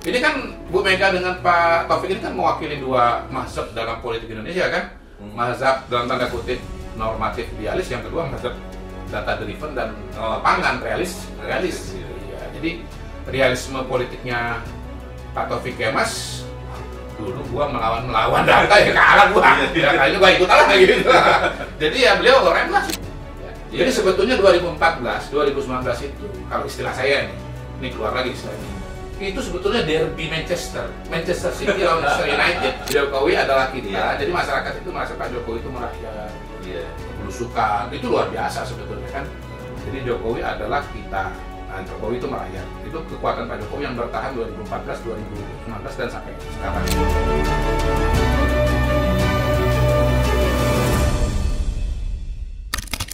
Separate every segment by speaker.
Speaker 1: Ini kan Bu Mega dengan Pak Taufik ini kan mewakili dua mazhab dalam politik Indonesia kan. Mazhab dalam tanda kutip normatif idealis, yang kedua mazhab data driven dan pangan realis. Ya, jadi realisme politiknya Pak Taufik Kemas, dulu gua melawan data ya kalah gua. Ya kayaknya gua ikut aja gitu. Jadi ya beliau keren lah. Jadi sebetulnya 2014, 2019 itu kalau istilah saya ini keluar lagi istilahnya. Itu sebetulnya derby Manchester City lawan Manchester United. Jokowi adalah kita, jadi masyarakat itu merasa Pak Jokowi itu merakyat, belusukan, itu luar biasa sebetulnya kan. Jadi Jokowi adalah kita, nah Jokowi itu merakyat. Itu kekuatan Pak Jokowi yang bertahan 2014, 2019 dan sampai sekarang.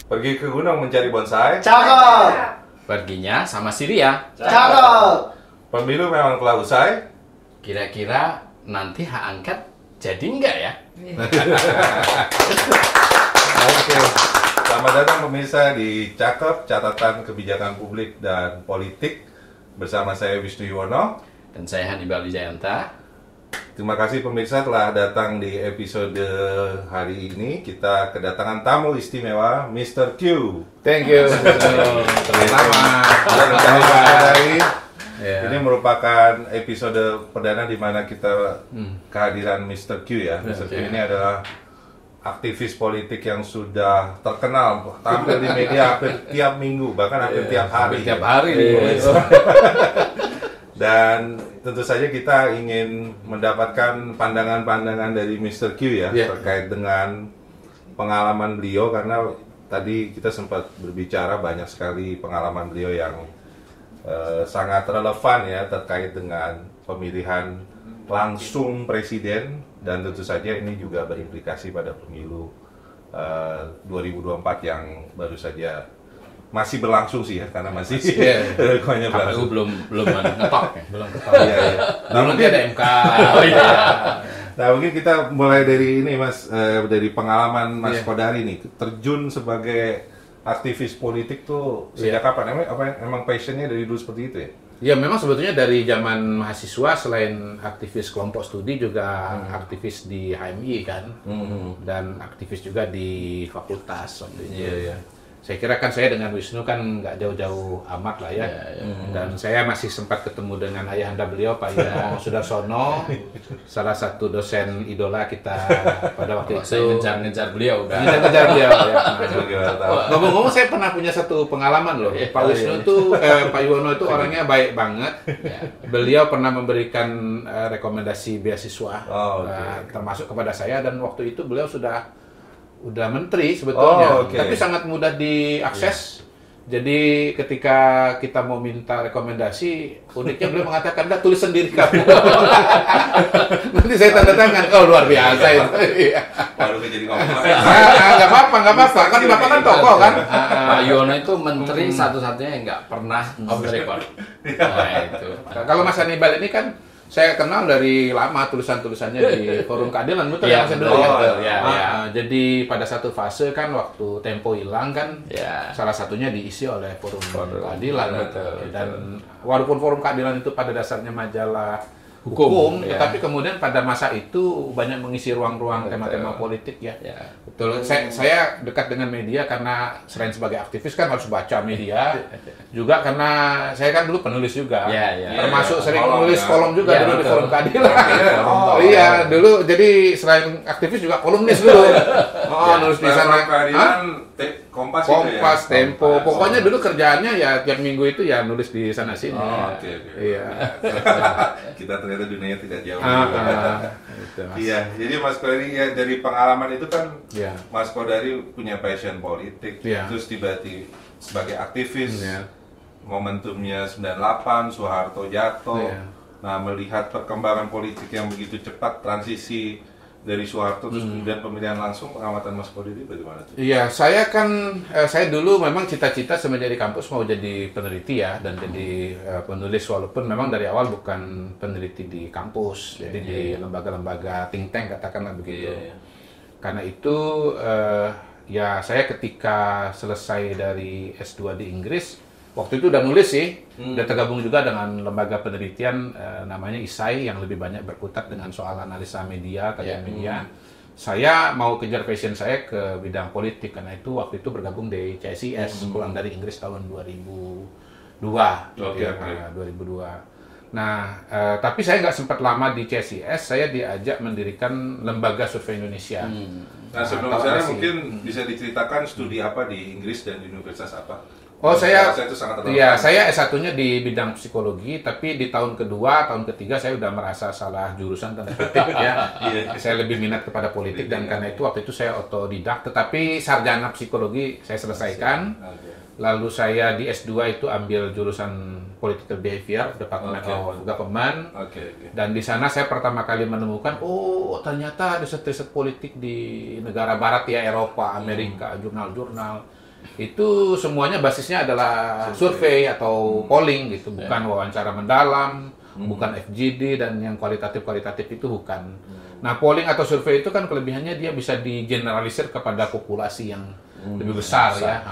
Speaker 2: Pergi ke gunung mencari bonsai.
Speaker 3: Cakep.
Speaker 4: Perginya sama Syria.
Speaker 3: Cakep.
Speaker 2: Pemilu memang telah usai.
Speaker 4: Kira-kira nanti hak angket jadi enggak ya?
Speaker 2: Oke. Selamat datang pemirsa di Cakep, Catatan Kebijakan Publik dan Politik. Bersama saya Wisnu Yuwono.
Speaker 4: Dan saya Hannibal Wijayanta.
Speaker 2: Terima kasih pemirsa telah datang di episode hari ini. Kita kedatangan tamu istimewa, Mr. Q.
Speaker 1: Thank you. Selamat.
Speaker 2: Ini merupakan episode perdana di mana kita kehadiran Mr. Q ya. Mr. Q ini adalah aktivis politik yang sudah terkenal, tampil di media hampir tiap minggu, bahkan hampir tiap hari.
Speaker 4: Tiap hari nih.
Speaker 2: Dan tentu saja kita ingin mendapatkan pandangan-pandangan dari Mr. Q ya terkait dengan pengalaman beliau, karena tadi kita sempat berbicara banyak sekali pengalaman beliau yang sangat relevan ya terkait dengan pemilihan langsung presiden, dan tentu saja ini juga berimplikasi pada pemilu 2024 yang baru saja masih berlangsung sih ya, karena masih
Speaker 4: KPU belum ngetok ya, belum ngetok.
Speaker 2: Nah,
Speaker 4: mungkin ada MK.
Speaker 2: Nah, mungkin kita mulai dari ini Mas, dari pengalaman Mas Kodari nih, terjun sebagai aktivis politik tuh sejak kapan? Emang passionnya dari dulu seperti itu ya?
Speaker 1: Ya memang sebetulnya dari zaman mahasiswa, selain aktivis kelompok studi juga aktivis di HMI kan, dan aktivis juga di fakultas waktu itu. Saya kira kan saya dengan Wisnu kan nggak jauh-jauh amat lah ya. Dan saya masih sempat ketemu dengan ayahanda beliau, Pak Yono Sudarsono, salah satu dosen idola kita pada waktu itu.
Speaker 4: Saya ngejar beliau kan.
Speaker 1: Ngejar beliau ya. Ngomong-ngomong saya pernah punya satu pengalaman loh. Pak Wisnu tuh, Pak Yono itu orangnya baik banget. Beliau pernah memberikan rekomendasi beasiswa, termasuk kepada saya, dan waktu itu beliau udah menteri sebetulnya, tapi sangat mudah diakses. Jadi ketika kita mau minta rekomendasi, uniknya beliau mengatakan, "Dah tulis sendiri kamu." Nanti saya tanda tangan. Oh, luar biasa itu.
Speaker 2: Baru jadi ngomong.
Speaker 1: Nggak apa-apa. Kan Bapak kan tokoh kan.
Speaker 4: Pak Yono itu menteri satu-satunya yang nggak pernah off the record. Nah, itu.
Speaker 1: Kalau Mas Hannibal ini kan saya kenal dari lama tulisan-tulisannya di Forum Keadilan, betul ya Mas Hannibal? Jadi pada satu fase kan waktu Tempo hilang kan, salah satunya diisi oleh Forum Keadilan. Dan walaupun Forum Keadilan itu pada dasarnya majalah hukum, tetapi kemudian pada masa itu banyak mengisi ruang-ruang tema-tema politik ya. Betul. Saya dekat dengan media karena selain sebagai aktivis kan harus baca media, juga karena saya kan dulu penulis juga, termasuk sering menulis kolom juga dulu di Forum Keadilan. Dulu jadi selain aktivis juga kolumnis dulu. Nulis di sana. Kompas, Tempo, pokoknya dulu kerjaannya ya tiap minggu itu ya nulis di sana sini.
Speaker 2: Kita ternyata dunianya tidak jauh. Iya, jadi Mas Kodari ya, dari pengalaman itu kan Mas Kodari punya passion politik, terus tiba-tiba sebagai aktivis, momentumnya 98, Soeharto jatuh. Nah, melihat perkembangan politik yang begitu cepat, transisi dari Soeharto terus kemudian pemilihan langsung, pengamatan Mas Kodari bagaimana?
Speaker 1: Iya, saya dulu memang cita-cita semenjak di kampus mau jadi peneliti ya, dan jadi penulis, walaupun memang dari awal bukan peneliti di kampus, jadi di lembaga-lembaga think tank katakanlah begitu. Karena itu ya saya ketika selesai dari S2 di Inggris, waktu itu udah nulis sih, udah tergabung juga dengan lembaga penelitian namanya ISAI yang lebih banyak berkutat dengan soal analisa media, kajian media. Saya mau kejar passion saya ke bidang politik, karena itu waktu itu bergabung di CSIS, pulang dari Inggris tahun 2002. 2002. Nah, tapi saya nggak sempat lama di CSIS, saya diajak mendirikan Lembaga Survei Indonesia.
Speaker 2: Nah, sebelum sana mungkin bisa diceritakan studi apa di Inggris dan di universitas apa?
Speaker 1: Oh, saya
Speaker 2: itu sangat
Speaker 1: iya, saya S1-nya di bidang psikologi, tapi di tahun kedua, tahun ketiga saya udah merasa salah jurusan tanda kutip ya. Saya lebih minat kepada politik dan karena itu waktu itu saya otodidak, tetapi sarjana psikologi saya selesaikan. Lalu saya di S2 itu ambil jurusan Political Behavior, Department of Government. Dan di sana saya pertama kali menemukan, oh ternyata riset-riset politik di negara barat ya, Eropa, Amerika, jurnal-jurnal. Itu semuanya basisnya adalah survei atau polling gitu, bukan wawancara mendalam, bukan FGD dan yang kualitatif itu bukan. Nah, polling atau survei itu kan kelebihannya dia bisa digeneralisir kepada populasi yang lebih besar ya.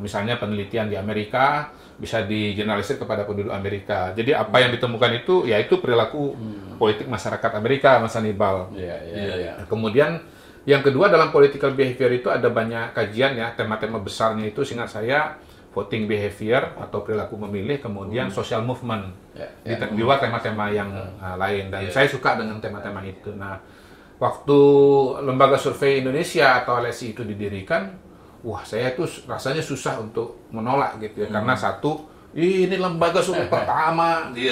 Speaker 1: Misalnya penelitian di Amerika bisa digeneralisir kepada penduduk Amerika. Jadi apa yang ditemukan itu yaitu perilaku politik masyarakat Amerika, Mas Hannibal. Kemudian yang kedua, dalam political behavior itu ada banyak kajian ya, tema-tema besarnya itu seingat saya voting behavior atau perilaku memilih, kemudian social movement. Di luar tema-tema yang lain, dan saya suka dengan tema-tema itu. Nah, waktu Lembaga Survei Indonesia atau LSI itu didirikan, wah saya tuh rasanya susah untuk menolak gitu ya, karena satu, ini lembaga survei pertama di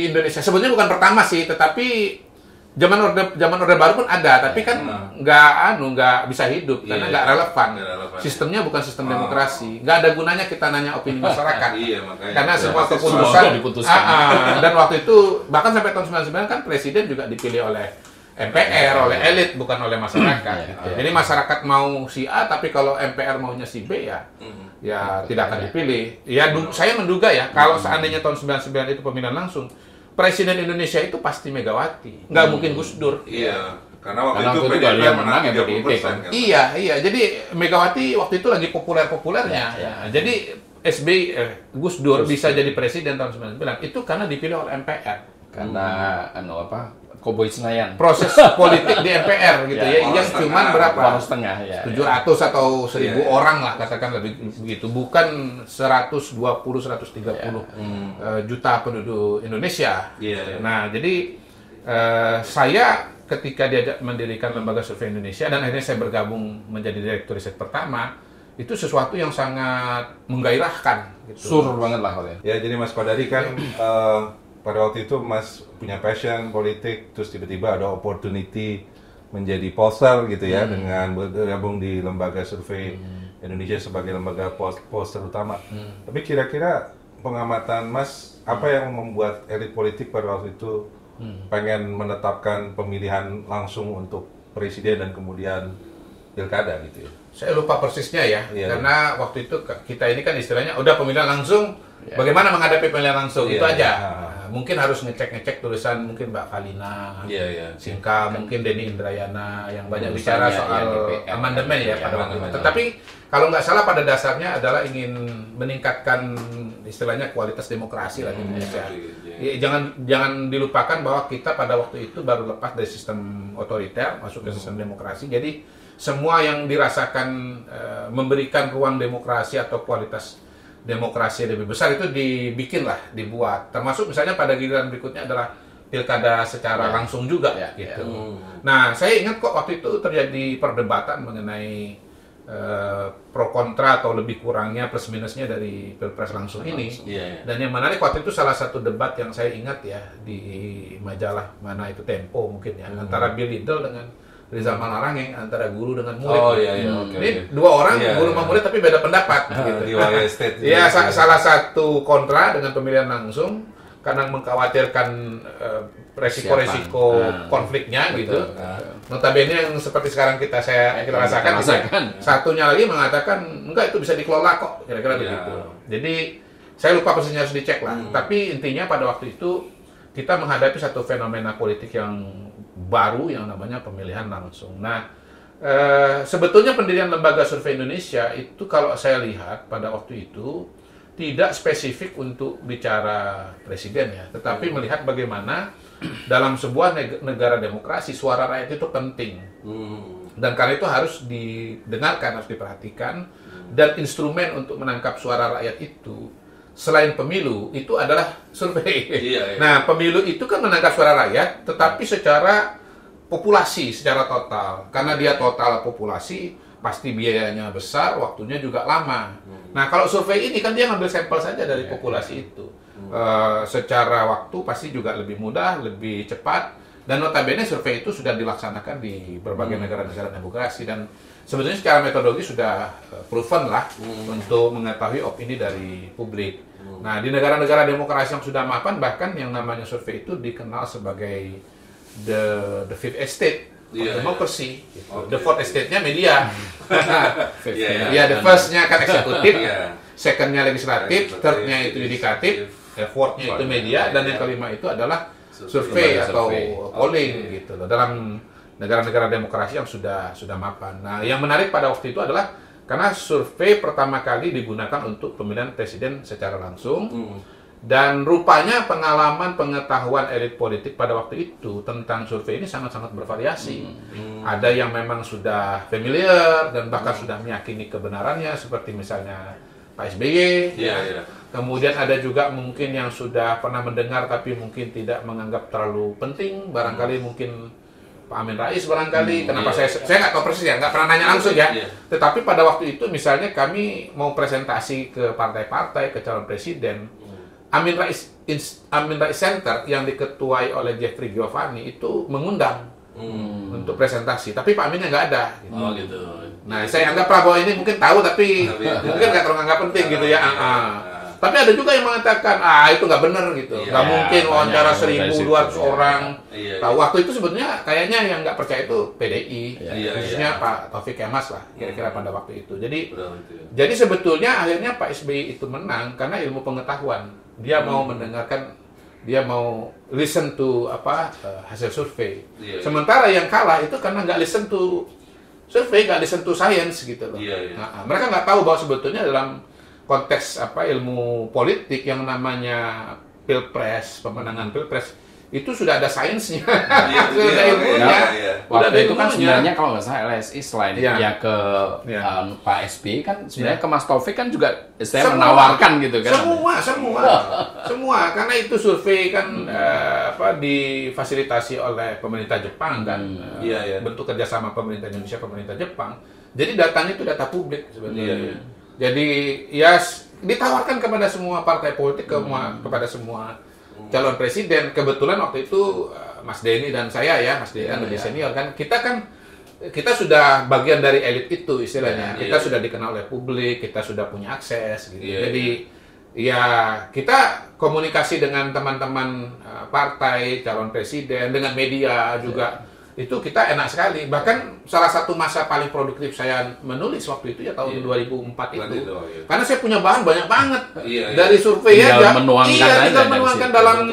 Speaker 1: Indonesia. Sebenarnya bukan pertama sih, tetapi zaman orde baru pun ada, tapi kan nggak bisa hidup karena nggak relevan. Sistemnya bukan sistem demokrasi, nggak ada gunanya kita nanya opini masyarakat. Karena semua keputusan diputuskan. Dan waktu itu bahkan sampai tahun 99 kan presiden juga dipilih oleh MPR, oleh elit, bukan oleh masyarakat. Jadi masyarakat mau si A, tapi kalau MPR maunya si B ya tidak akan dipilih. Ya saya menduga ya, kalau seandainya tahun 99 itu pemilihan langsung, Presiden Indonesia itu pasti Megawati, nggak mungkin Gus Dur.
Speaker 2: Karena waktu itu PDIP menang ya 30% kan.
Speaker 1: Iya, jadi Megawati waktu itu lagi populernya. Jadi Gus Dur bisa jadi presiden tahun 99 itu karena dipilih oleh MPR.
Speaker 4: Karena Koboi Senayan.
Speaker 1: Proses politik di MPR gitu ya, yang cuma berapa?
Speaker 4: Setengah ya.
Speaker 1: 700 atau 1000 orang lah katakan lebih begitu, bukan 120 130 juta penduduk Indonesia. Nah, jadi saya ketika diajak mendirikan Lembaga Survei Indonesia dan akhirnya saya bergabung menjadi direktur riset pertama, itu sesuatu yang sangat menggairahkan gitu.
Speaker 4: Sur banget lah kalau
Speaker 2: ya. Jadi Mas Kodari kan pada waktu itu Mas punya passion politik, terus tiba-tiba ada opportunity menjadi pollster gitu ya, dengan bergabung di Lembaga Survei Indonesia sebagai lembaga pollster utama. Tapi kira-kira pengamatan Mas, apa yang membuat elit politik pada waktu itu pengen menetapkan pemilihan langsung untuk presiden dan kemudian pilkada gitu ya?
Speaker 1: Saya lupa persisnya ya, karena waktu itu kita ini kan istilahnya udah pemilihan langsung, bagaimana menghadapi pemilihan langsung, itu aja. Mungkin harus ngecek tulisan mungkin Mbak Kalina, Singka, mungkin Denny Indrayana yang banyak bicara soal amandemen ya pada waktu itu. Tetapi kalau nggak salah pada dasarnya adalah ingin meningkatkan istilahnya kualitas demokrasi lah di Indonesia. Jangan dilupakan bahwa kita pada waktu itu baru lepas dari sistem otoriter masuk ke sistem demokrasi. Jadi semua yang dirasakan memberikan ruang demokrasi atau kualitas demokrasi lebih besar itu dibuat. Termasuk misalnya pada giliran berikutnya adalah pilkada secara langsung juga gitu. Nah, saya ingat kok waktu itu terjadi perdebatan mengenai pro kontra atau lebih kurangnya plus minusnya dari pilpres langsung ini. Dan yang menarik waktu itu salah satu debat yang saya ingat ya di majalah mana itu Tempo mungkin ya, antara Bill Liddell dengan Rizal Malarangeng, antara guru dengan murid. Ini dua orang guru sama murid tapi beda pendapat gitu. Iya, salah satu kontra dengan pemilihan langsung karena mengkhawatirkan resiko-resiko konfliknya gitu. Notabene yang seperti sekarang kita rasakan. Satunya lagi mengatakan enggak, itu bisa dikelola kok, kira-kira begitu. Jadi saya lupa persisnya, harus dicek lah. Tapi intinya pada waktu itu kita menghadapi satu fenomena politik yang baru yang namanya pemilihan langsung. Nah, sebetulnya pendirian Lembaga Survei Indonesia itu kalau saya lihat pada waktu itu tidak spesifik untuk bicara presiden ya, tetapi melihat bagaimana dalam sebuah negara demokrasi suara rakyat itu penting. Dan karena itu harus didengarkan, harus diperhatikan, dan instrumen untuk menangkap suara rakyat itu selain pemilu itu adalah survei. Nah, pemilu itu kan menangkap suara rakyat, tetapi secara populasi, secara total. Karena dia total populasi, pasti biayanya besar, waktunya juga lama. Nah, kalau survei ini kan dia ngambil sampel saja dari populasi itu. Secara waktu pasti juga lebih mudah, lebih cepat. Dan notabene survei itu sudah dilaksanakan di berbagai negara-negara demokrasi. Dan sebetulnya secara metodologi sudah proven lah untuk mengetahui opini dari publik. Nah, di negara-negara demokrasi yang sudah mapan, bahkan yang namanya survei itu dikenal sebagai the fifth estate of democracy. The fourth estate-nya media. The first-nya kan eksekutif, second-nya legislatif, third-nya itu yudikatif, fourth-nya itu media, dan yang kelima itu adalah survei atau polling gitu loh, dalam negara-negara demokrasi yang sudah mapan. Nah, yang menarik pada waktu itu adalah karena survei pertama kali digunakan untuk pemilihan presiden secara langsung, dan rupanya pengetahuan elit politik pada waktu itu tentang survei ini sangat-sangat bervariasi. Ada yang memang sudah familiar dan bahkan sudah meyakini kebenarannya, seperti misalnya Pak SBY. Kemudian ada juga mungkin yang sudah pernah mendengar tapi mungkin tidak menganggap terlalu penting, barangkali mungkin Pak Amin Rais barangkali. Kenapa saya nggak tahu persis ya, nggak pernah nanya langsung ya. Tetapi pada waktu itu misalnya kami mau presentasi ke partai-partai, ke calon presiden, Amin Rais Center yang diketuai oleh Jeffrey Giovanni itu mengundang untuk presentasi, tapi Pak Aminnya nggak ada. Gitu. Nah, saya anggap Prabowo ini mungkin tahu tapi mungkin nggak terlalu nggak penting gitu ya. Tapi ada juga yang mengatakan, itu nggak benar gitu. Nggak mungkin wawancara 1.200 orang. Tahu waktu itu sebetulnya kayaknya yang nggak percaya itu PDI, khususnya Pak Taufik Kemas lah, kira-kira pada waktu itu. Jadi sebetulnya akhirnya Pak SBY itu menang karena ilmu pengetahuan. Dia mau mendengarkan, dia mau listen to hasil survei. Sementara yang kalah itu karena nggak listen to survei, nggak listen to science gitu loh. Nah, mereka nggak tahu bahwa sebetulnya dalam konteks ilmu politik yang namanya pilpres, pemenangan pilpres itu sudah ada sainsnya, sudah ada ilmunya.
Speaker 4: Waktu itu kan sebenarnya kalau nggak salah LSI selain ke Pak SBY kan sebenarnya ke Mas Taufik kan juga menawarkan gitu kan.
Speaker 1: Semua karena itu survei kan difasilitasi oleh pemerintah Jepang dan bentuk kerjasama pemerintah Indonesia, pemerintah Jepang. Jadi datanya itu data publik sebenarnya. Jadi ya ditawarkan kepada semua partai politik, kepada semua calon presiden. Kebetulan waktu itu Mas Denny dan saya Mas Denny kan lebih senior kan. Kita sudah bagian dari elit itu istilahnya. Kita sudah dikenal oleh publik, kita sudah punya akses gitu. Jadi ya kita komunikasi dengan teman-teman partai, calon presiden, dengan media juga. Itu kita enak sekali. Bahkan salah satu masa paling produktif saya menulis waktu itu tahun 2004 itu. Karena saya punya bahan banyak banget. Dari survei aja. Tinggal menuangkan dalam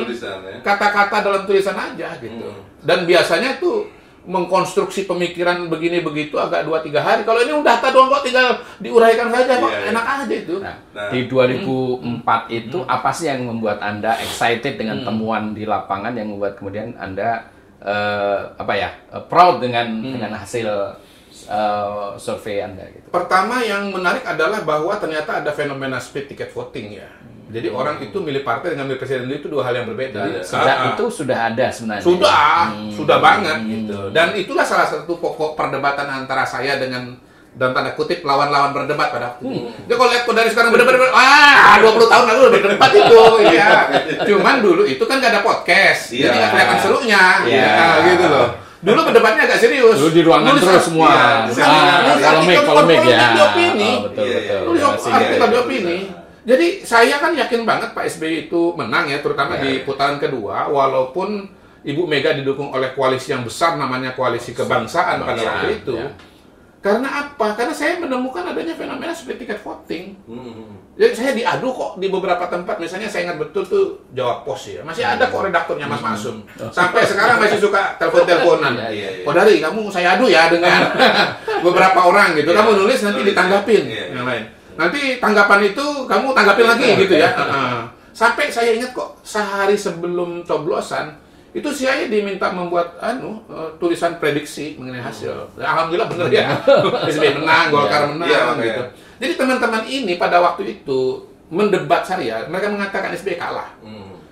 Speaker 1: kata-kata dalam tulisan aja gitu. Dan biasanya tuh mengkonstruksi pemikiran begini begitu agak 2-3 hari. Kalau ini udah data doang kok, tinggal diuraikan saja kok, enak aja itu.
Speaker 4: Di 2004 itu apa sih yang membuat Anda excited dengan temuan di lapangan yang membuat kemudian Anda proud dengan hasil survei Anda gitu?
Speaker 1: Pertama yang menarik adalah bahwa ternyata ada fenomena split ticket voting ya. Jadi orang itu milih partai dengan milih presiden itu dua hal yang berbeda.
Speaker 4: Sejak itu sudah ada sebenarnya.
Speaker 1: Sudah banget gitu. Dan itulah salah satu pokok perdebatan antara saya dengan dalam tanda kutip lawan-lawan berdebat pada waktu itu. Jadi kalau lihat dari sekarang berdebat, 20 tahun lalu berdebat itu, ya. Cuman dulu itu kan gak ada podcast, jadi nggak kelihatan serunya, gitu loh. Dulu berdebatnya agak serius.
Speaker 4: Dulu di ruangan terus semua. Polemik ya.
Speaker 1: Tulis artikel di opini. Jadi saya kan yakin banget Pak SBY itu menang ya, terutama di putaran kedua, walaupun Ibu Mega didukung oleh koalisi yang besar namanya Koalisi Kebangsaan pada waktu itu. Karena apa? Karena saya menemukan adanya fenomena split ticket voting. Jadi saya diadu kok di beberapa tempat. Misalnya saya ingat betul tuh Jawa Pos ya. Masih ada kok redakturnya Mas Masum. Sampai sekarang masih suka telepon-teleponan. Oh dari kamu saya adu ya dengan beberapa orang gitu. Kamu nulis nanti ditanggapin yang lain. Nanti tanggapan itu kamu tanggapin lagi gitu ya. Sampai saya ingat kok, sehari sebelum coblosan, itu saya diminta membuat tulisan prediksi mengenai hasil. Alhamdulillah bener ya. SBY menang, Golkar menang gitu. Jadi teman-teman ini pada waktu itu mendebat saya, mereka mengatakan SBY kalah.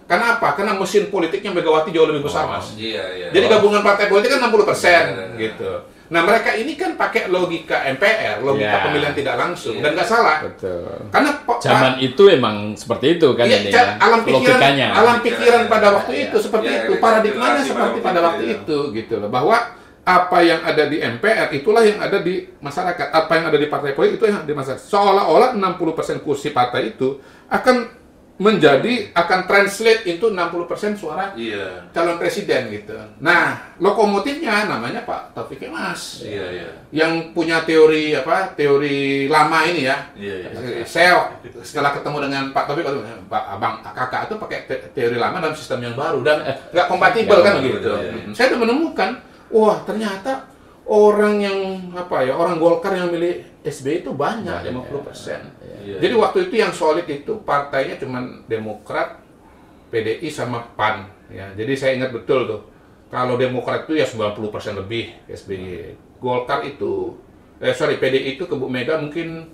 Speaker 1: Karena apa? Karena mesin politiknya Megawati jauh lebih besar, Mas. Jadi gabungan partai politik kan 60% gitu. Nah, mereka ini kan pakai logika MPR, logika pemilihan tidak langsung, dan nggak salah.
Speaker 4: Betul.
Speaker 1: Karena
Speaker 4: zaman itu emang seperti itu kan ini ya.
Speaker 1: Alam pikiran pada waktu itu seperti itu, paradigmanya seperti pada waktu itu gitu loh. Bahwa apa yang ada di MPR itulah yang ada di masyarakat, apa yang ada di partai politik itu yang ada di masyarakat. Seolah-olah 60% kursi partai itu akan translate into 60% suara calon presiden gitu. Nah, lokomotifnya namanya Pak Taufik Kemas. Yang punya teori lama ini ya. Saya setelah ketemu dengan Pak Taufik, Abang kakak itu pakai teori lama dalam sistem yang baru dan nggak kompatibel kan begitu. Saya sudah menemukan, wah ternyata orang Golkar yang milih SBY itu banyak 50%. Jadi waktu itu yang solid itu partainya cuma Demokrat, PDI sama PAN ya. Jadi saya ingat betul tuh. Kalau Demokrat itu ya 90% lebih SBY. Golkar itu PDI itu ke Bu Mega mungkin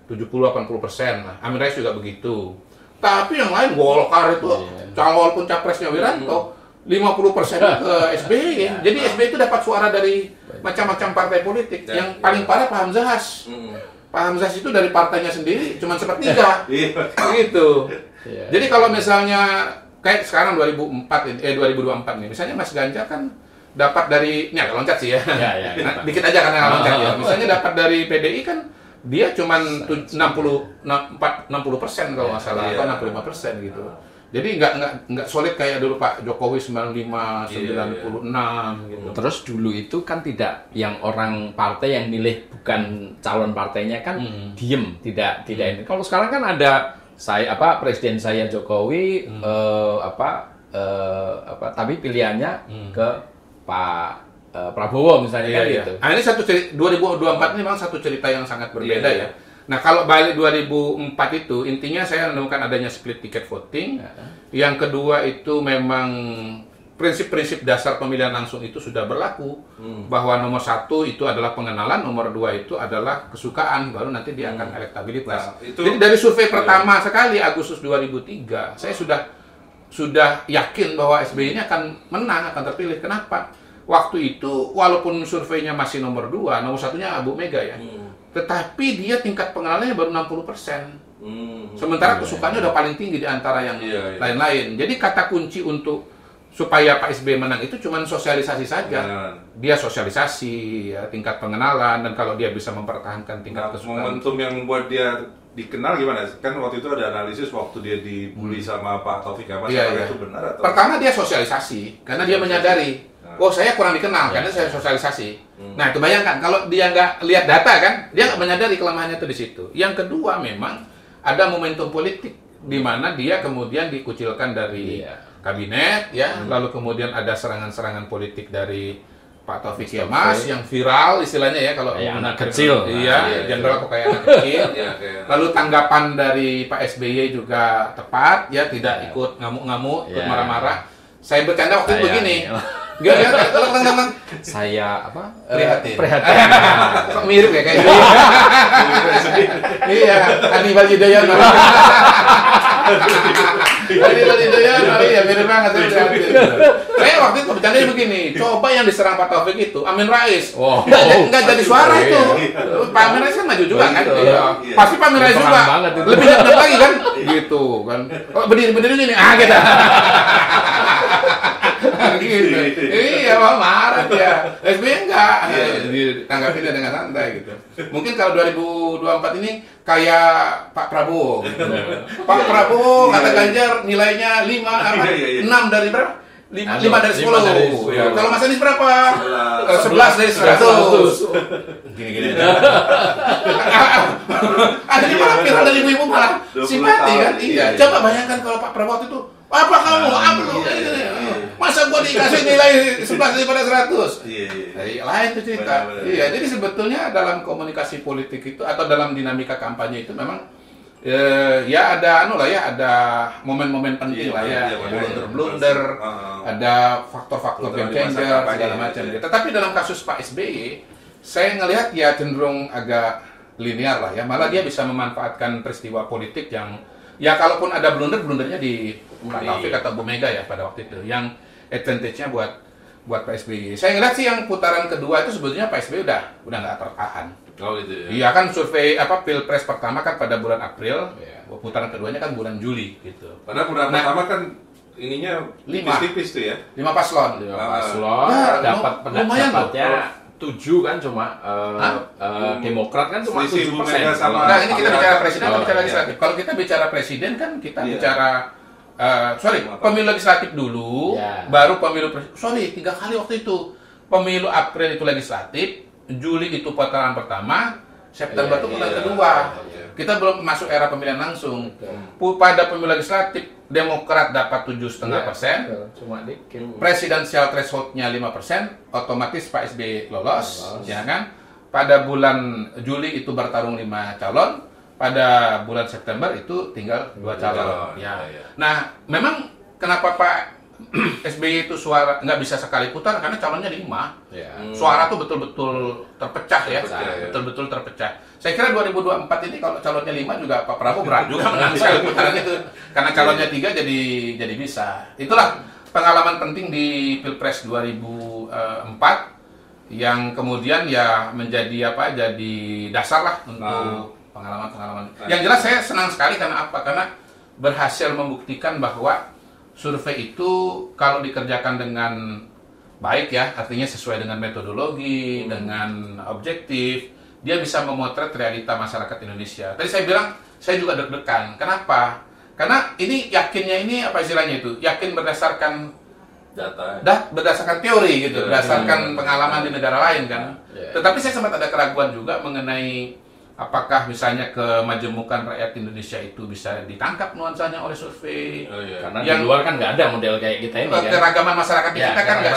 Speaker 1: 70-80% lah. Amin Rais juga begitu. Tapi yang lain Golkar itu walaupun capresnya Wiranto 50% ke SBY. Jadi SBY itu dapat suara dari macam-macam partai politik. Yang paling parah Pak Hamzahas. Pak Hamzahas itu dari partainya sendiri cuma sepertiga. Gitu. Jadi kalau misalnya kayak sekarang 2024 nih, misalnya Mas Ganjar kan dapat dari, ini agak loncat sih ya. Nah, dikit aja karena loncat ya. Misalnya dapat dari PDI kan dia cuma 60% kalau nggak salah, atau 65% gitu. Jadi nggak solid kayak dulu Pak Jokowi 95, 96 gitu.
Speaker 4: Terus dulu itu kan tidak, yang orang partai yang milih bukan calon partainya kan diem, tidak ini. Kalau sekarang kan ada presiden saya Jokowi tapi pilihannya ke Pak Prabowo misalnya kan gitu.
Speaker 1: Nah, ini 2024 ini memang satu cerita yang sangat berbeda ya. Nah, kalau balik 2004 itu, intinya saya menemukan adanya split ticket voting. Yang kedua itu memang prinsip-prinsip dasar pemilihan langsung itu sudah berlaku. Bahwa nomor 1 itu adalah pengenalan, nomor 2 itu adalah kesukaan, baru nanti dia akan elektabilitas. Nah, jadi dari survei pertama sekali, Agustus 2003, saya sudah yakin bahwa SBY ini akan menang, akan terpilih. Kenapa? Waktu itu, walaupun surveinya masih nomor 2, nomor 1-nya Bu Mega ya. Tetapi dia tingkat pengenalannya baru 60%. Sementara kesukaannya udah paling tinggi di antara yang lain-lain. Jadi kata kunci untuk supaya Pak SBY menang itu cuma sosialisasi saja. Dia sosialisasi ya, tingkat pengenalan, dan kalau dia bisa mempertahankan tingkat kesukaan.
Speaker 2: Momentum yang membuat dia dikenal gimana? Kan waktu itu ada analisis waktu dia dibully sama Pak Taufik Kemas, itu benar atau?
Speaker 1: Pertama dia sosialisasi, karena dia menyadari, saya kurang dikenal karena saya sosialisasi. Nah, itu bayangkan kalau dia nggak lihat data kan, dia nggak menyadari kelemahannya itu di situ. Yang kedua memang ada momentum politik di mana dia kemudian dikucilkan dari kabinet ya, lalu kemudian ada serangan-serangan politik dari Pak Taufik Kemas yang viral istilahnya ya, kalau
Speaker 4: anak kecil.
Speaker 1: Jenderal kok kayak anak kecil. Lalu tanggapan dari Pak SBY juga tepat ya, tidak ikut ngamuk-ngamuk, ikut marah-marah. Saya bercanda waktu itu begini.
Speaker 4: Saya
Speaker 1: prihatin. Kok mirip ya kayak gitu. Iya, Hannibal Yudhoyono. Hannibal Yudhoyono, iya mirip banget. Saya waktu itu bercandanya begini, coba yang diserang Pak Taufik itu Amin Rais. Nggak jadi suara itu. Pak Amin Rais kan maju juga kan. Pasti Pak Amin Rais juga. Lebih dekat lagi kan. Gitu kan. Berdiri-berdiri gini, kita. Gitu. Iya, marah dia. SBY enggak. Ditanggapinnya dengan santai gitu. Mungkin kalau 2024 ini kayak Pak Prabowo gitu. Pak Prabowo kata Ganjar nilainya 6 dari berapa? 5 dari 10. Kalau Mas Anies berapa? 11 dari 100. Gini-gini. Ada di mana viral dari ibu-ibu malah simpati kan? Iya. Coba bayangkan kalau Pak Prabowo itu, apa kamu? Masa gua dikasih nilai 11 daripada 100?
Speaker 2: Iya.
Speaker 1: Lain tuh cerita.
Speaker 2: Benar.
Speaker 1: Iya, jadi sebetulnya dalam komunikasi politik itu atau dalam dinamika kampanye itu memang ya ada ada momen-momen penting lah ya, blunder-blunder, ada faktor-faktor game changer segala macam. Ya. Tetapi dalam kasus Pak SBY, saya ngelihat ya cenderung agak linear lah ya, malah dia bisa memanfaatkan peristiwa politik yang ya kalaupun ada blundernya di Pak Taufik atau Bu Mega ya pada waktu itu, yang advantage-nya buat Pak SBY. Saya ngeliat sih yang putaran kedua itu sebetulnya Pak SBY udah nggak tertahan.
Speaker 2: Oh gitu ya.
Speaker 1: Iya kan survei Pilpres pertama kan pada bulan April, putaran keduanya kan bulan Juli gitu.
Speaker 2: Karena putaran pertama kan ininya tipis-tipis tuh ya.
Speaker 1: 5 paslon.
Speaker 4: Dapat pendapatnya 7 kan cuma Demokrat kan cuma 7%.
Speaker 1: Nah, ini kita bicara presiden atau bicara legislatif. Kalau kita bicara presiden kan kita bicara pemilu legislatif dulu, baru pemilu presiden. 3 kali waktu itu. Pemilu April itu legislatif, Juli itu putaran pertama, September itu putaran kedua. Kita belum masuk era pemilihan langsung. Pada pemilu legislatif, Demokrat dapat 7,5%,
Speaker 4: cuma dikit.
Speaker 1: Presidensial threshold-nya 5%, otomatis Pak SBY lolos, ya kan? Pada bulan Juli itu bertarung 5 calon, pada bulan September itu tinggal 2 calon. Ya. Nah, memang kenapa Pak SBY itu suara nggak bisa sekali putar karena calonnya 5. Suara tuh betul-betul terpecah ya, betul-betul terpecah. Saya kira 2024 ini kalau calonnya 5 juga Pak Prabowo berat juga menang sekali putaran itu, karena calonnya 3 jadi bisa. Itulah pengalaman penting di Pilpres 2004 yang kemudian ya menjadi jadi dasar lah untuk pengalaman-pengalaman. Yang jelas saya senang sekali karena apa? Karena berhasil membuktikan bahwa survei itu kalau dikerjakan dengan baik ya, artinya sesuai dengan metodologi, dengan objektif, dia bisa memotret realita masyarakat Indonesia. Tadi saya bilang, saya juga deg-degan. Kenapa? Karena ini yakinnya ini apa istilahnya itu? Yakin berdasarkan data, berdasarkan teori gitu, berdasarkan pengalaman di negara lain kan. Tetapi saya sempat ada keraguan juga mengenai apakah misalnya kemajemukan rakyat Indonesia itu bisa ditangkap nuansanya oleh survei?
Speaker 4: Karena yang di luar kan nggak ada model kayak kita ini kan.
Speaker 1: Keragaman masyarakat kita kan nggak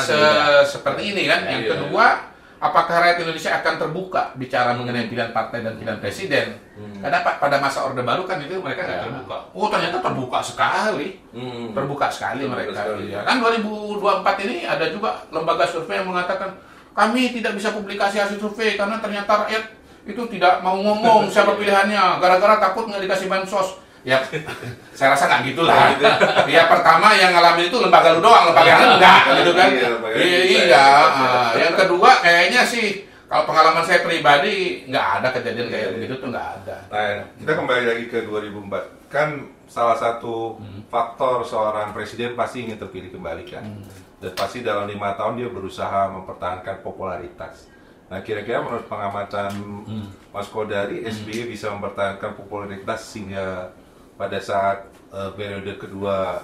Speaker 1: seperti ini kan. Yang kedua, apakah rakyat Indonesia akan terbuka bicara mengenai pilihan partai dan pilihan presiden? Karena pada masa Orde Baru kan itu mereka nggak terbuka. Oh ternyata terbuka sekali. Terbuka sekali mereka. Ya. Kan 2024 ini ada juga lembaga survei yang mengatakan kami tidak bisa publikasi hasil survei karena ternyata rakyat itu tidak mau ngomong siapa pilihannya, gara-gara takut nggak dikasih bansos. Ya, saya rasa nggak gitu lah. Ya pertama yang ngalamin itu lembaga lu doang, lembaga yang enggak, gitu kan. Iya. Yang kedua kayaknya sih, kalau pengalaman saya pribadi nggak ada kejadian kayak begitu tuh nggak ada.
Speaker 2: Nah, kita kembali lagi ke 2004. Kan salah satu faktor seorang presiden pasti ingin terpilih kembali kan. Dan pasti dalam 5 tahun dia berusaha mempertahankan popularitas. Nah, kira-kira menurut pengamatan Mas Kodari, SBY bisa mempertahankan popularitas sehingga pada saat periode kedua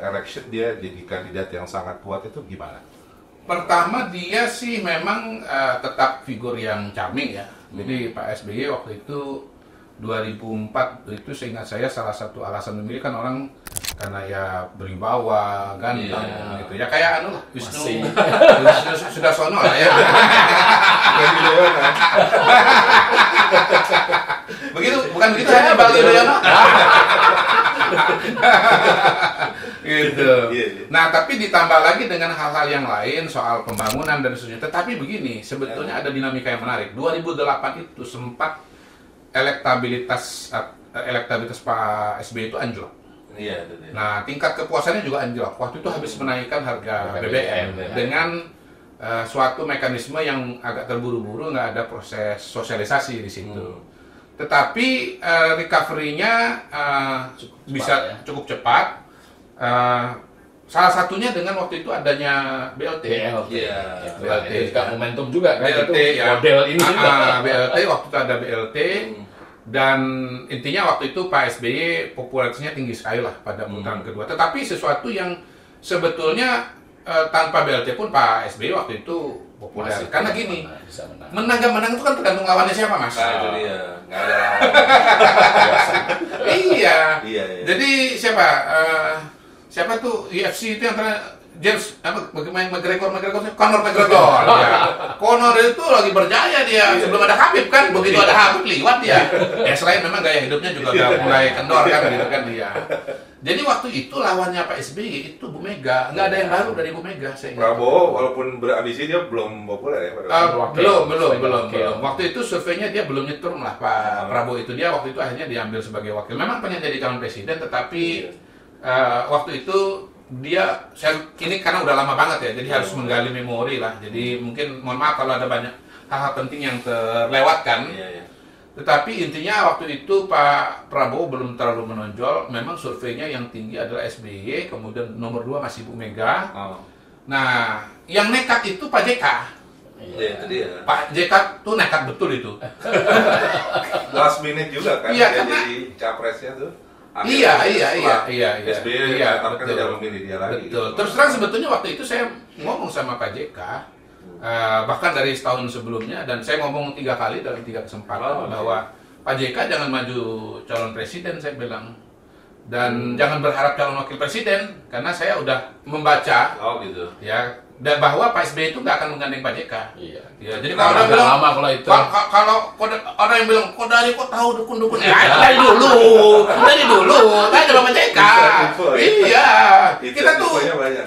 Speaker 2: election dia jadi kandidat yang sangat kuat, itu gimana?
Speaker 1: Pertama dia sih memang tetap figur yang charming ya. Jadi Pak SBY waktu itu 2004 itu seingat saya salah satu alasan memilih kan orang karena ya berwibawa, ganteng gitu. Ya kayak anu lah, Wisnu Sudarsono lah ya. Begitu, bukan begitu hanya Bang Yudhoyono. Gitu. Nah, tapi ditambah lagi dengan hal-hal yang lain soal pembangunan dan sebagainya. Tetapi begini, sebetulnya ada dinamika yang menarik. 2008 itu sempat elektabilitas Pak SBY itu anjlok. Nah, tingkat kepuasannya juga anjlok. Waktu itu habis menaikkan harga BBM dengan suatu mekanisme yang agak terburu-buru, nggak ada proses sosialisasi di situ. Tetapi recovery-nya cukup cepat. Salah satunya dengan waktu itu adanya BLT.
Speaker 4: BLT momentum juga kan,
Speaker 1: BLT
Speaker 4: itu model ini juga.
Speaker 1: BLT waktu itu ada BLT. Dan intinya waktu itu Pak SBY popularitasnya tinggi sekali lah pada putaran kedua. Tetapi sesuatu yang sebetulnya tanpa BLT pun Pak SBY waktu itu populer. Karena gini, menang itu kan tergantung lawannya siapa, Mas.
Speaker 2: Nah, itu dia. Nggak ada lawan.
Speaker 1: Iya. Jadi siapa tuh UFC itu yang James McGregor Conor McGregor ya. Conor itu lagi berjaya dia sebelum ada Khabib kan, begitu ada Khabib liwat dia. Ya selain memang gaya hidupnya juga udah mulai kendor kan gitu kan dia. Jadi waktu itu lawannya Pak SBY itu Bu Mega, nggak ada yang baru dari Bu Mega.
Speaker 2: Prabowo walaupun berambisi dia belum populer ya.
Speaker 1: Belum. Waktu itu surveinya dia belum nyetrum lah Pak Prabowo itu, dia waktu itu akhirnya diambil sebagai wakil. Memang pengen jadi calon presiden, tetapi waktu itu ini karena udah lama banget ya, jadi harus menggali memori lah. Jadi mungkin mohon maaf kalau ada banyak hal-hal penting yang terlewatkan. Tetapi intinya waktu itu Pak Prabowo belum terlalu menonjol. Memang surveinya yang tinggi adalah SBY, kemudian nomor 2 masih Bu Mega. Nah, yang nekat itu Pak JK.
Speaker 2: Iya, itu dia.
Speaker 1: Pak JK tuh nekat betul itu.
Speaker 2: Last minute juga kan,
Speaker 1: iya, karena
Speaker 2: jadi capresnya tuh.
Speaker 1: Iya.
Speaker 2: SBY katakan tidak memilih dia lagi.
Speaker 1: Betul. Terus terang sebetulnya waktu itu saya ngomong sama Pak JK, bahkan dari setahun sebelumnya, dan saya ngomong 3 kali dalam 3 kesempatan bahwa Pak JK jangan maju calon presiden, saya bilang. Dan jangan berharap calon wakil presiden, karena saya udah membaca ya, dan bahwa Pak SBY itu nggak akan menggandeng Pak JK.
Speaker 4: Iya.
Speaker 1: Ya, jadi kalau orang bilang
Speaker 4: lama kalau itu.
Speaker 1: Kalau orang yang bilang kok tahu dukun-dukun, dari dulu, tanya sama Pak JK. Iya.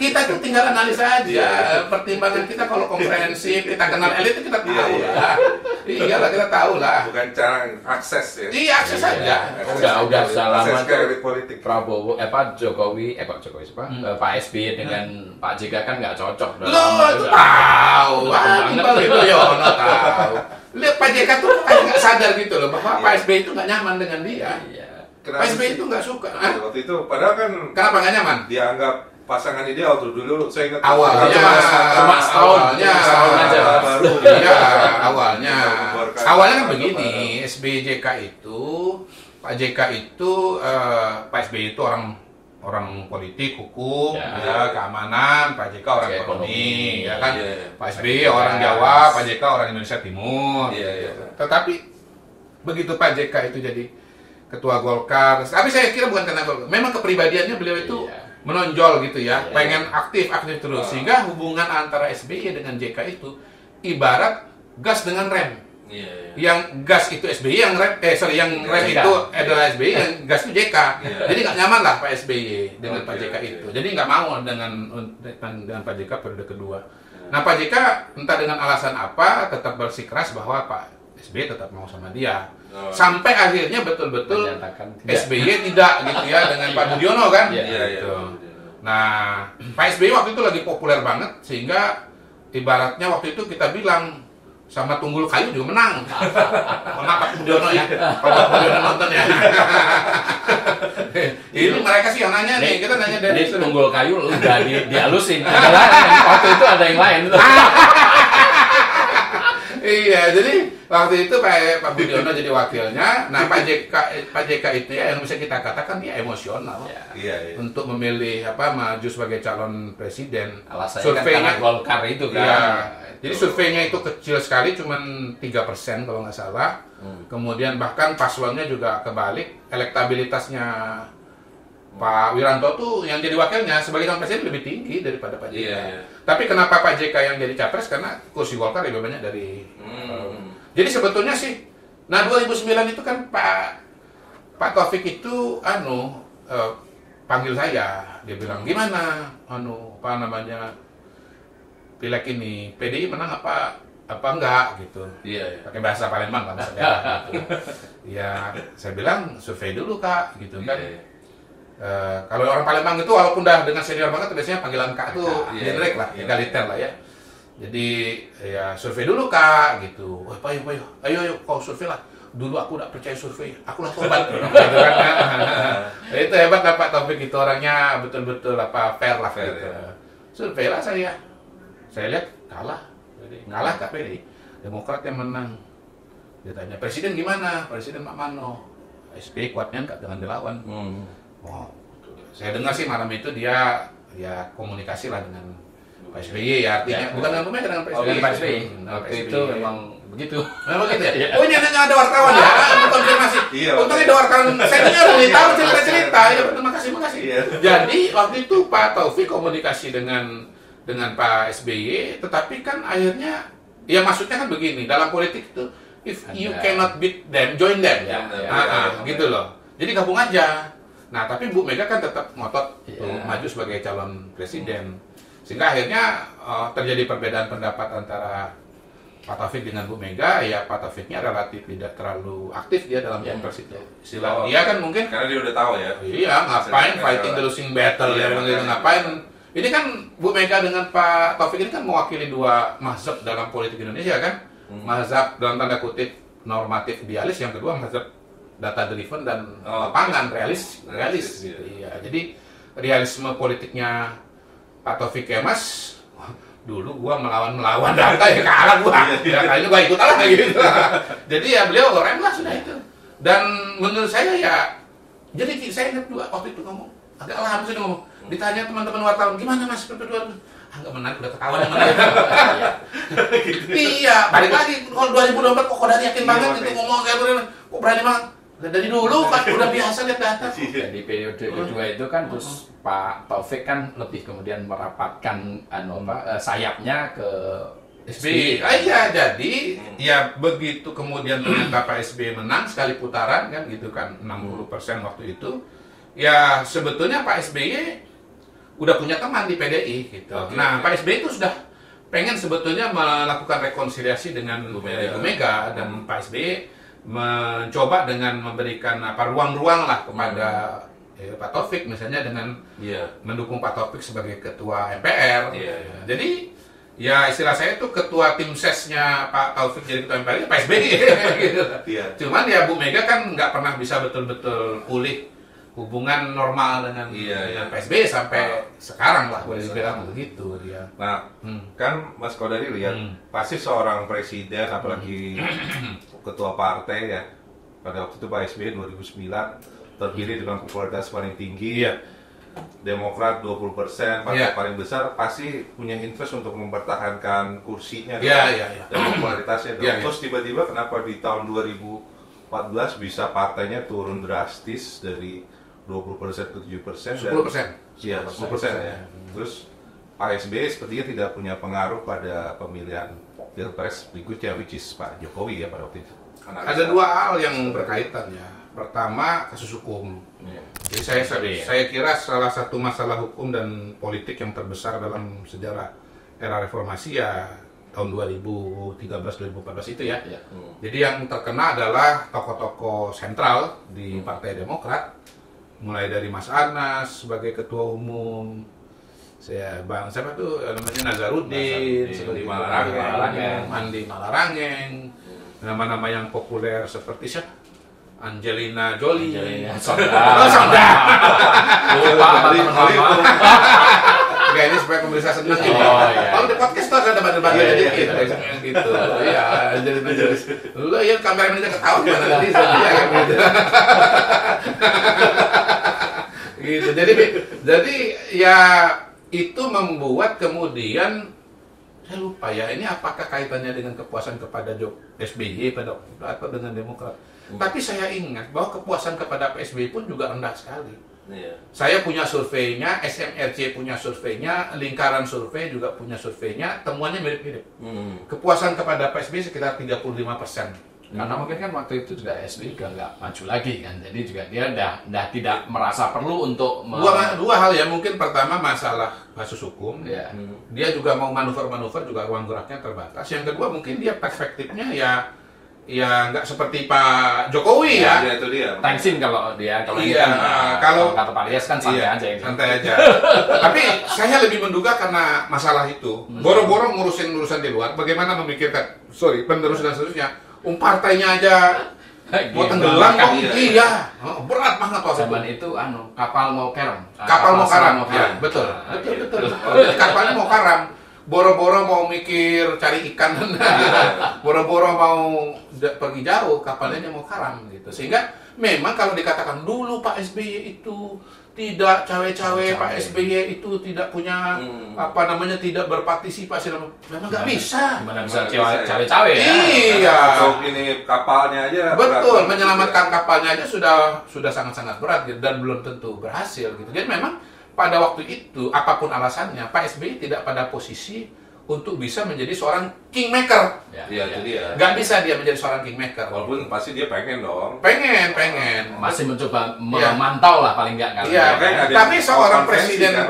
Speaker 1: Kita tuh tinggal analisa aja. Pertimbangan kita kalau komprehensif, kita kenal elit itu kita tahu lah. Iyalah, kita tahu lah.
Speaker 2: Bukan cara akses ya.
Speaker 1: Iya, akses aja.
Speaker 4: Udah salaman
Speaker 2: politik.
Speaker 4: Prabowo, Pak Pak SBY dengan Pak JK kan nggak cocok.
Speaker 1: Lo itu tahu, itu Yono tahu. Lihat Pak JK tuh kayak nggak sadar gitu loh bahwa Pak SBY itu nggak nyaman dengan dia. Pak SBY itu nggak suka.
Speaker 2: Waktu itu padahal kan
Speaker 1: kenapa nggak nyaman?
Speaker 2: Dianggap pasangan ideal tuh dulu, saya ingat
Speaker 1: awalnya aja baru. Iya, awalnya kan begini, SBY JK itu, Pak JK itu, Pak SBY itu orang politik, hukum, keamanan, Pak JK orang ekonomi, ya kan? Pak SBY orang Jawa, Pak JK orang Indonesia Timur. Tetapi begitu Pak JK itu jadi ketua Golkar, tapi saya kira bukan karena Golkar, memang kepribadiannya beliau itu menonjol gitu ya, pengen aktif terus, sehingga hubungan antara SBY dengan JK itu ibarat gas dengan rem. Yang gas itu SBY, yang rem itu adalah SBY, yang gas itu JK. Jadi nggak nyaman lah Pak SBY dengan Pak JK itu. Jadi nggak mau dengan Pak JK periode kedua. Nah Pak JK entah dengan alasan apa tetap bersikeras bahwa Pak SBY tetap mau sama dia. Sampai akhirnya betul-betul SBY tidak gitu ya dengan Pak Budiono kan. Nah Pak SBY waktu itu lagi populer banget, sehingga ibaratnya waktu itu kita bilang sama Tunggul Kayu juga menang. Menang Pak Budiono ya. Kalau Pak Budiono nonton ya. Ini mereka sih yang nanya nih, kita nanya dari
Speaker 4: Tunggul Kayu udah dihalusin. Waktu itu ada yang lain.
Speaker 1: Iya, jadi waktu itu Pak Budiono jadi wakilnya. Nah, Pak JK itu ya yang bisa kita katakan dia emosional. Untuk memilih maju sebagai calon presiden.
Speaker 4: Surveinya Golkar itu kan.
Speaker 1: Jadi surveinya itu kecil sekali, cuman 3% kalau nggak salah. Kemudian bahkan paslonnya juga kebalik, elektabilitasnya Pak Wiranto tuh yang jadi wakilnya sebagai calon presiden lebih tinggi daripada Pak JK. Tapi kenapa Pak JK yang jadi capres? Karena kursi Golkar lebih banyak dari. Jadi sebetulnya sih, nah 2009 itu kan Pak Taufik itu panggil saya, dia bilang gimana, pileg ini PDI menang apa enggak gitu. Pakai bahasa Palembang kan saudara gitu. Ya, saya bilang survei dulu Kak gitu kan. Kalau orang Palembang itu walaupun udah dengan senior banget biasanya panggilan Kak tuh generik lah, egaliter lah ya. Jadi ya survei dulu Kak gitu. Wah, ayo kau survei lah. Dulu aku nggak percaya survei, aku lah tobat gitu kan. Itu hebat Pak Taufik itu, orangnya betul-betul fair lah gitu. Survei lah saya lihat kalah Kak PDI, Demokrat yang menang. Dia tanya, presiden gimana? Presiden Pak Mano. SBY kuatnya nggak dengan dilawan. Saya dengar sih malam itu dia komunikasi lah dengan Pak SBY ya artinya, bukan dengan Bu Mega, dengan Pak SBY.
Speaker 4: Dengan Pak SBY. Waktu itu memang begitu.
Speaker 1: Memang begitu ya? Oh ini ada wartawan ya, konfirmasi. Untungnya ada wartawan, saya dengar nih, tahu cerita-cerita. Ya terima kasih. Jadi waktu itu Pak Taufik komunikasi dengan Pak SBY, tetapi kan akhirnya, ya maksudnya kan begini, dalam politik itu, if you cannot beat them, join them. Gitu loh. Jadi gabung aja. Nah, tapi Bu Mega kan tetap ngotot maju sebagai calon presiden. Sehingga akhirnya terjadi perbedaan pendapat antara Pak Taufik dengan Bu Mega. Ya Pak Taufiknya relatif tidak terlalu aktif dia dalam pilpres itu. Istilah dia kan mungkin
Speaker 2: karena dia udah tahu ya.
Speaker 1: Iya, ngapain fighting the losing battle ya, ngapain. Ini kan Bu Mega dengan Pak Taufik ini kan mewakili dua mazhab dalam politik Indonesia kan. Mazhab dalam tanda kutip normatif idealis, yang kedua mazhab data driven dan lapangan realis. Iya, jadi realisme politiknya Pak Taufik Kemas, dulu gua melawan data ya kalah gua. Ya kali ini gua ikut lah gitu. Jadi ya beliau rem lah sudah itu. Dan menurut saya ya, jadi saya ingat dua waktu itu ngomong, agak lama sih ngomong. Ditanya teman-teman wartawan, gimana Mas PP2? Agak menarik, udah ketahuan yang menarik. Iya, balik lagi kalau 2024 kok udah yakin banget itu ngomong kayak gini. Kok berani banget? Dari dulu kan udah biasa lihat data.
Speaker 4: Di periode kedua itu kan terus Pak Taufik kan lebih kemudian merapatkan sayapnya ke
Speaker 1: SBY. Iya, jadi ya begitu kemudian ternyata Pak SBY menang sekali putaran kan gitu kan 60% waktu itu. Ya sebetulnya Pak SBY udah punya teman di PDI gitu. Nah, Pak SBY itu sudah pengen sebetulnya melakukan rekonsiliasi dengan Bu Mega dan Pak SBY mencoba dengan memberikan ruang-ruang lah kepada Pak Taufik misalnya dengan mendukung Pak Taufik sebagai ketua MPR. Jadi ya istilah saya itu ketua tim sesnya Pak Taufik jadi ketua MPR Pak SBY gitu. Cuman ya Bu Mega kan nggak pernah bisa betul-betul pulih hubungan normal dengan Pak SBY sampai sekarang lah boleh dibilang begitu dia.
Speaker 2: Nah, kan Mas Kodari lihat pasti seorang presiden apalagi ketua partai ya pada waktu itu Pak SBY 2009 terpilih dengan popularitas paling tinggi. Demokrat 20%, partai paling besar pasti punya interest untuk mempertahankan kursinya dan popularitasnya. Terus tiba-tiba kenapa di tahun 2014 bisa partainya turun drastis dari 20% ke 7%?
Speaker 1: 10%.
Speaker 2: Iya, 10% ya. Terus Pak SBY sepertinya tidak punya pengaruh pada pemilihan pilpres berikutnya, which is Pak Jokowi ya pada waktu itu.
Speaker 1: Ada dua hal yang berkaitan ya. Pertama, kasus hukum. Jadi saya kira salah satu masalah hukum dan politik yang terbesar dalam sejarah era reformasi ya tahun 2013-2014 itu ya. Jadi yang terkena adalah tokoh-tokoh sentral di Partai Demokrat, mulai dari Mas Anas sebagai ketua umum, siapa tuh namanya Nazarudin, seperti Andi Malarangeng, nama-nama yang populer seperti siapa? Angelina Jolie, Sonda. Lupa Oke, ini supaya pemirsa senang ini. Kalau di podcast tuh ada debat-debatnya gitu. Iya, Angelina Jolie. Lu ya kameramen aja ketawa gimana tadi dia kan gitu. Gitu. Jadi ya itu membuat kemudian saya lupa ya, ini apakah kaitannya dengan kepuasan kepada SBY pada waktu itu atau dengan Demokrat. Tapi saya ingat bahwa kepuasan kepada PSBY pun juga rendah sekali. Saya punya surveinya, SMRC punya surveinya, lingkaran survei juga punya surveinya, temuannya mirip-mirip. Kepuasan kepada PSBY sekitar 35%.
Speaker 4: Karena mungkin kan waktu itu juga SBY juga nggak maju lagi kan, jadi juga dia udah tidak merasa perlu untuk
Speaker 1: dua hal ya, mungkin pertama masalah kasus hukum, dia juga mau manuver-manuver juga ruang geraknya terbatas. Yang kedua mungkin dia perspektifnya ya nggak seperti Pak Jokowi ya.
Speaker 2: Itu dia.
Speaker 4: Tensin kalau dia
Speaker 1: kalau
Speaker 4: kata Pak Rias kan santai aja.
Speaker 1: Santai aja. Tapi saya lebih menduga karena masalah itu, boro-boro ngurusin urusan di luar, bagaimana memikirkan penerus dan seterusnya. Partainya aja mau tenggelam kok, berat banget waktu
Speaker 4: zaman itu kapal mau karam.
Speaker 1: Betul. Kapalnya mau karam. Boro-boro mau mikir cari ikan, boro-boro mau pergi jauh, kapalnya mau karam gitu. Sehingga memang kalau dikatakan dulu Pak SBY itu tidak cawe-cawe Pak SBY itu tidak punya tidak berpartisipasi dalam, memang nggak bisa.
Speaker 4: Gimana bisa cawe-cawe ya?
Speaker 1: Iya.
Speaker 2: Untuk ini kapalnya aja.
Speaker 1: Betul, menyelamatkan kapalnya aja sudah sangat-sangat berat gitu, dan belum tentu berhasil gitu. Jadi memang pada waktu itu apapun alasannya Pak SBY tidak pada posisi untuk bisa menjadi seorang kingmaker.
Speaker 2: Iya, itu dia.
Speaker 1: Nggak bisa dia menjadi seorang kingmaker.
Speaker 2: Walaupun pasti dia pengen dong.
Speaker 1: Pengen.
Speaker 4: Masih mencoba memantau lah paling nggak.
Speaker 1: Iya, tapi seorang presiden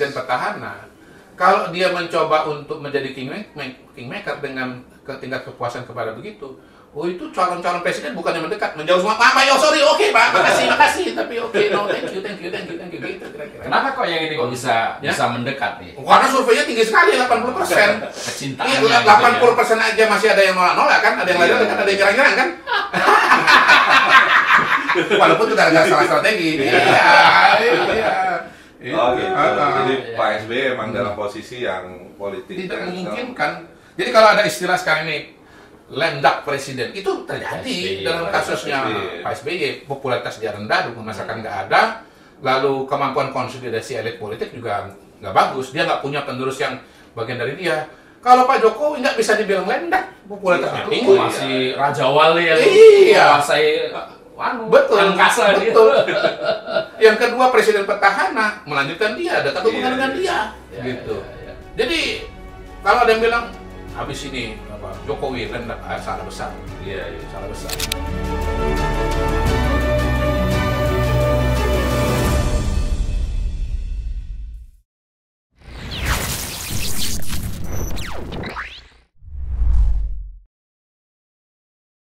Speaker 1: petahana, kalau dia mencoba untuk menjadi kingmaker dengan tingkat kepuasan kepada begitu, itu calon-calon presiden bukannya mendekat, menjauh semua. Pak, sorry, oke Pak, makasih, tapi oke, no, thank you, gitu kira-kira.
Speaker 4: Kenapa kok yang ini kok bisa mendekat nih?
Speaker 1: Karena surveinya tinggi sekali, 80%.
Speaker 4: Kecintaannya.
Speaker 1: 80% aja masih ada yang nolak kan, ada yang lain dekat, ada yang nyerang-nyerang kan. Walaupun itu ada salah strategi.
Speaker 2: Oh gitu. Jadi Pak SBY emang dalam posisi yang politik
Speaker 1: tidak memungkinkan. Jadi kalau ada istilah sekarang ini lendak presiden, itu terjadi dalam kasusnya Pak SBY. Popularitas dia rendah, dukungan masyarakat nggak ada, lalu kemampuan konsolidasi elit politik juga nggak bagus. Dia nggak punya penerus yang bagian dari dia. Kalau Pak Jokowi nggak bisa dibilang lendak, popularitasnya tinggi,
Speaker 4: masih Raja Wali yang menguasai
Speaker 1: betul,
Speaker 4: angkasa
Speaker 1: betul. Yang kedua presiden petahana, melanjutkan dia, dekat hubungan dengan dia, gitu. Jadi kalau ada yang bilang habis ini Jokowi rendah, salah besar.
Speaker 2: Iya,
Speaker 1: salah besar.